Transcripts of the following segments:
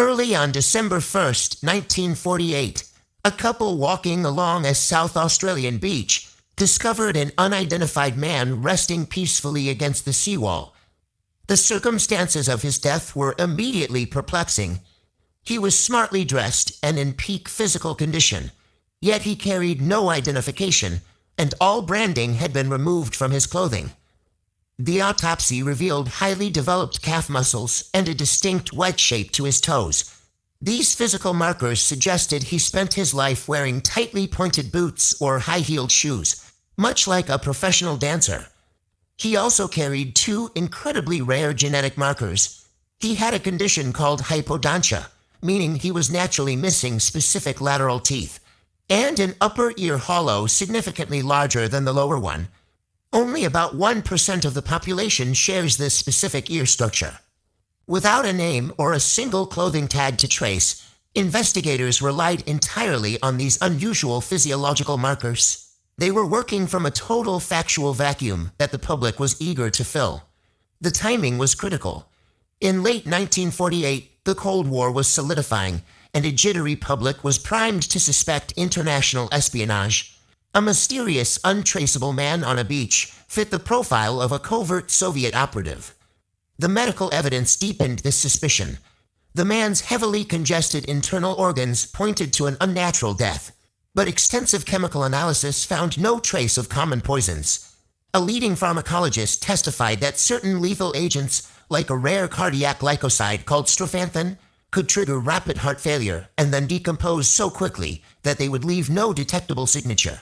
Early on December 1st, 1948, a couple walking along a South Australian beach discovered an unidentified man resting peacefully against the seawall. The circumstances of his death were immediately perplexing. He was smartly dressed and in peak physical condition, yet he carried no identification, and all branding had been removed from his clothing. The autopsy revealed highly developed calf muscles and a distinct wedge shape to his toes. These physical markers suggested he spent his life wearing tightly pointed boots or high-heeled shoes, much like a professional dancer. He also carried two incredibly rare genetic markers. He had a condition called hypodontia, meaning he was naturally missing specific lateral teeth, and an upper ear hollow significantly larger than the lower one. Only about 1% of the population shares this specific ear structure. Without a name or a single clothing tag to trace, investigators relied entirely on these unusual physiological markers. They were working from a total factual vacuum that the public was eager to fill. The timing was critical. In late 1948, the Cold War was solidifying, and a jittery public was primed to suspect international espionage. A mysterious, untraceable man on a beach fit the profile of a covert Soviet operative. The medical evidence deepened this suspicion. The man's heavily congested internal organs pointed to an unnatural death, but extensive chemical analysis found no trace of common poisons. A leading pharmacologist testified that certain lethal agents, like a rare cardiac glycoside called strofanthin, could trigger rapid heart failure and then decompose so quickly that they would leave no detectable signature.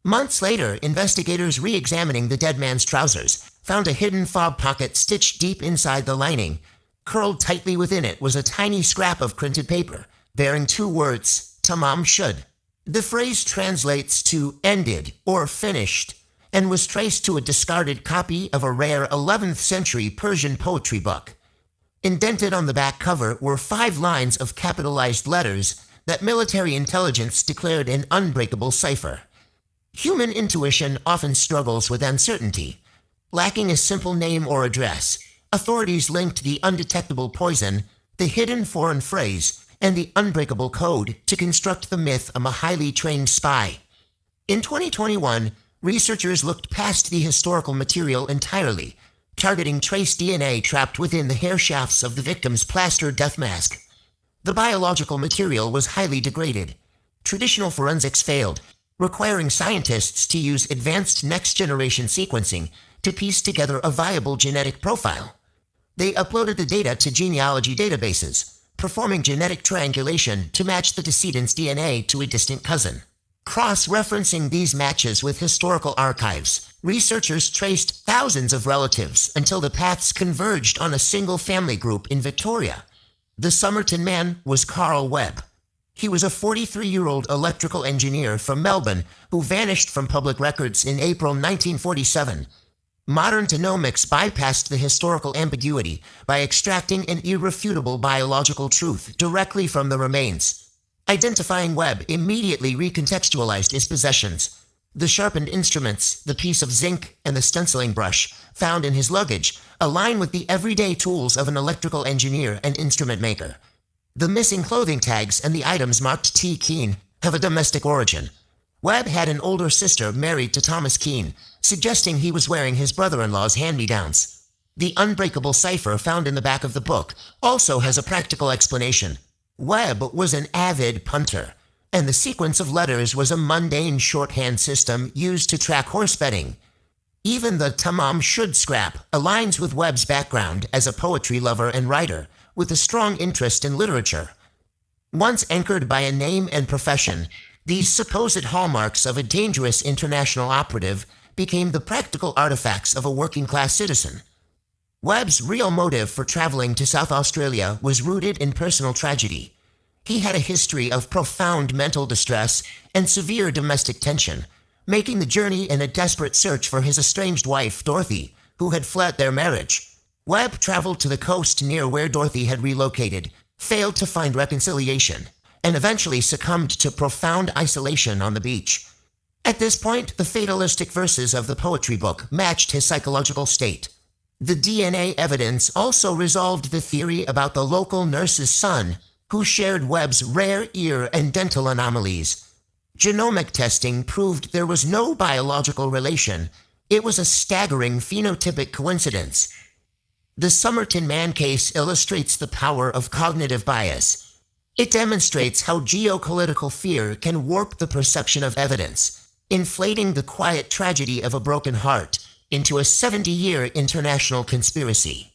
Months later, investigators re-examining the dead man's trousers found a hidden fob pocket stitched deep inside the lining. Curled tightly within it was a tiny scrap of printed paper, bearing two words, tamam shud. The phrase translates to ended or finished, and was traced to a discarded copy of a rare 11th century Persian poetry book. Indented on the back cover were 5 lines of capitalized letters that military intelligence declared an unbreakable cipher. Human intuition often struggles with uncertainty. Lacking a simple name or address, authorities linked the undetectable poison, the hidden foreign phrase, and the unbreakable code to construct the myth of a highly trained spy. In 2021, researchers looked past the historical material entirely, targeting trace DNA trapped within the hair shafts of the victim's plaster death mask. The biological material was highly degraded. Traditional forensics failed, requiring scientists to use advanced next-generation sequencing to piece together a viable genetic profile. They uploaded the data to genealogy databases, performing genetic triangulation to match the decedent's DNA to a distant cousin. Cross-referencing these matches with historical archives, researchers traced thousands of relatives until the paths converged on a single family group in Victoria. The Somerton man was Carl Webb. He was a 43-year-old electrical engineer from Melbourne who vanished from public records in April 1947. Modern genomics bypassed the historical ambiguity by extracting an irrefutable biological truth directly from the remains. Identifying Webb immediately recontextualized his possessions. The sharpened instruments, the piece of zinc, and the stenciling brush found in his luggage align with the everyday tools of an electrical engineer and instrument maker. The missing clothing tags and the items marked T. Keane have a domestic origin. Webb had an older sister married to Thomas Keane, suggesting he was wearing his brother-in-law's hand-me-downs. The unbreakable cipher found in the back of the book also has a practical explanation. Webb was an avid punter, and the sequence of letters was a mundane shorthand system used to track horse betting. Even the tamam shud scrap aligns with Webb's background as a poetry lover and writer, with a strong interest in literature. Once anchored by a name and profession, these supposed hallmarks of a dangerous international operative became the practical artifacts of a working-class citizen. Webb's real motive for traveling to South Australia was rooted in personal tragedy. He had a history of profound mental distress and severe domestic tension, making the journey in a desperate search for his estranged wife, Dorothy, who had fled their marriage. Webb traveled to the coast near where Dorothy had relocated, failed to find reconciliation, and eventually succumbed to profound isolation on the beach. At this point, the fatalistic verses of the poetry book matched his psychological state. The DNA evidence also resolved the theory about the local nurse's son, who shared Webb's rare ear and dental anomalies. Genomic testing proved there was no biological relation. It was a staggering phenotypic coincidence. The Somerton man case illustrates the power of cognitive bias. It demonstrates how geopolitical fear can warp the perception of evidence, inflating the quiet tragedy of a broken heart into a 70-year international conspiracy.